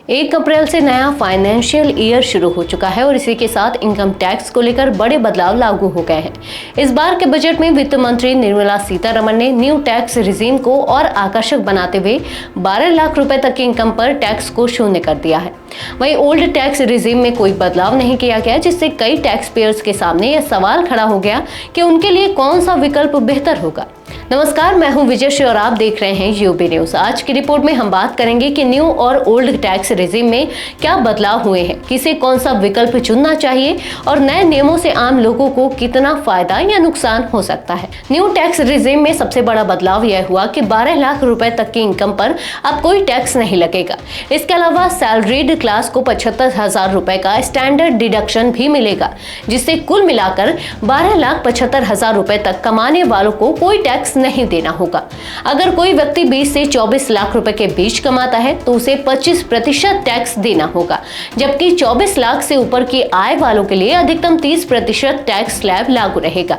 1 अप्रैल से नया financial year शुरू हो चुका है और इसी के साथ इनकम टैक्स को लेकर बड़े बदलाव लागू हो गए हैं। इस बार के बजट में वित्त मंत्री निर्मला सीतारमण ने न्यू टैक्स रिजीम को और आकर्षक बनाते हुए 12 लाख रुपए तक की इनकम पर टैक्स को शून्य कर दिया है। वहीं ओल्ड टैक्स रिजीम में कोई बदलाव नहीं किया गया, जिससे कई टैक्स पेयर्स के सामने यह सवाल खड़ा हो गया कि उनके लिए कौन सा विकल्प बेहतर होगा। नमस्कार, मैं हूं विजय और आप देख रहे हैं यूबी न्यूज। आज की रिपोर्ट में हम बात करेंगे कि न्यू और ओल्ड टैक्स रिजीम में क्या बदलाव हुए हैं, किसे कौन सा विकल्प चुनना चाहिए और नए नियमों से आम लोगों को कितना फायदा या नुकसान हो सकता है। न्यू टैक्स रिजीम में सबसे बड़ा बदलाव यह हुआ कि 12 लाख रुपए तक की इनकम पर अब कोई टैक्स नहीं लगेगा। इसके अलावा सैलरीड क्लास को 75,000 रुपए का स्टैंडर्ड डिडक्शन भी मिलेगा, जिससे कुल मिलाकर 12,75,000 रुपए तक कमाने वालों को कोई टैक्स नहीं देना होगा। अगर कोई व्यक्ति 20 से 24 लाख रुपए के बीच कमाता है तो उसे 25% टैक्स देना होगा, जबकि 24 लाख से ऊपर की आय वालों के लिए अधिकतम 30% टैक्स स्लैब लागू रहेगा।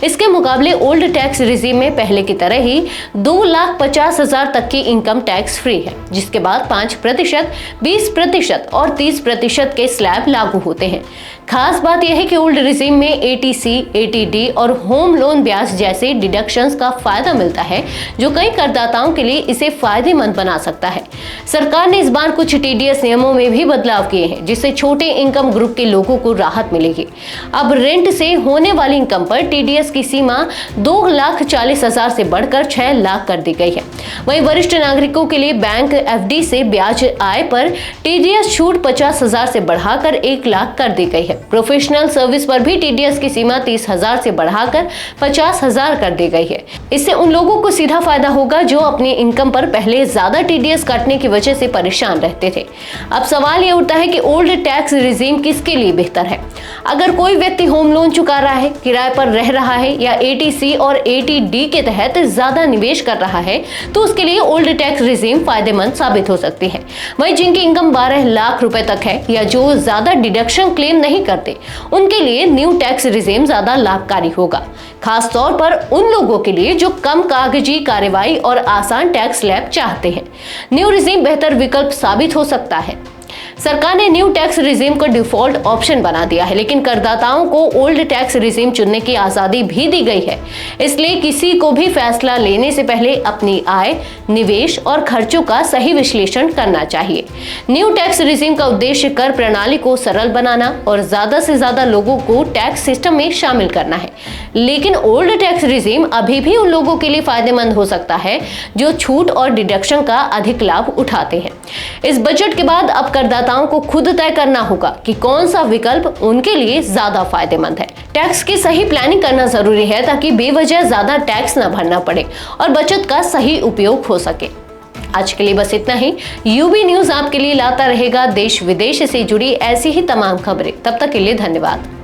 इसके मुकाबले ओल्ड टैक्स रिजीम में पहले की तरह ही 2,50,000 तक की इनकम टैक्स फ्री है, जिसके बाद 5%, 20% और 30% के स्लैब लागू होते हैं। खास बात यह है कि ओल्ड रिजीम में एटीसी, एटीडी और होम लोन ब्याज जैसे डिडक्शंस का फायदा मिलता है, जो कई करदाताओं के लिए इसे फायदेमंद बना सकता है। सरकार ने इस बार कुछ टीडीएस नियमों में भी बदलाव किए हैं, जिससे छोटे इनकम ग्रुप के लोगों को राहत मिलेगी। अब रेंट से होने वाली इनकम पर टीडीएस की सीमा 2,40,000 से बढ़कर 6 लाख कर दी गई है। वहीं वरिष्ठ नागरिकों के लिए बैंक एफडी से ब्याज आय पर टीडीएस छूट 50,000 से बढ़ाकर 1 लाख कर दी गई है। प्रोफेशनल सर्विस पर भी टीडीएस की सीमा 30,000 से बढ़ाकर 50,000 कर दी गई है। इससे उन लोगों को सीधा फायदा होगा जो अपनी इनकम पर पहले ज्यादा टीडीएस काटने की वजह से परेशान रहते थे। अब सवाल यह उठता है कि ओल्ड टैक्स रिजीम किसके लिए बेहतर है। अगर कोई व्यक्ति होम लोन चुका रहा है, किराए पर रह रहा है या एटीसी और एटीडी के तहत ज्यादा निवेश कर रहा है, तो उसके लिए ओल्ड टैक्स रिजीम फायदेमंद साबित हो सकती है। वहीं जिनकी इनकम 12 लाख रुपए तक है या जो ज्यादा डिडक्शन क्लेम नहीं करते, उनके लिए न्यू टैक्स रिजीम ज्यादा लाभकारी होगा, खास तौर पर उन लोगों के लिए जो कम कागजी कार्रवाई और आसान टैक्स स्लैब चाहते हैं। न्यू रिजीम बेहतर विकल्प साबित हो सकता है। सरकार ने न्यू टैक्स रिजीम को डिफॉल्ट ऑप्शन बना दिया है, लेकिन करदाताओं को ओल्ड टैक्स रिजीम चुनने की आजादी भी दी गई है। इसलिए किसी को भी फैसला लेने से पहले अपनी आय, निवेश और खर्चों का सही विश्लेषण करना चाहिए। न्यू टैक्स रिजीम का उद्देश्य कर प्रणाली को सरल बनाना और ज्यादा से ज्यादा लोगों को टैक्स सिस्टम में शामिल करना है। लेकिन ओल्ड टैक्स रिजीम अभी भी उन लोगों के लिए फायदेमंद हो सकता है जो छूट और डिडक्शन का अधिक लाभ उठाते हैं। इस बजट के बाद अब करदाताओं को खुद तय करना होगा कि कौन सा विकल्प उनके लिए ज्यादा फायदेमंद है। टैक्स की सही प्लानिंग करना जरूरी है ताकि बेवजह ज्यादा टैक्स न भरना पड़े और बचत का सही उपयोग हो सके। आज के लिए बस इतना ही। यूबी न्यूज आपके लिए लाता रहेगा देश विदेश से जुड़ी ऐसी ही तमाम खबरें। तब तक के लिए धन्यवाद।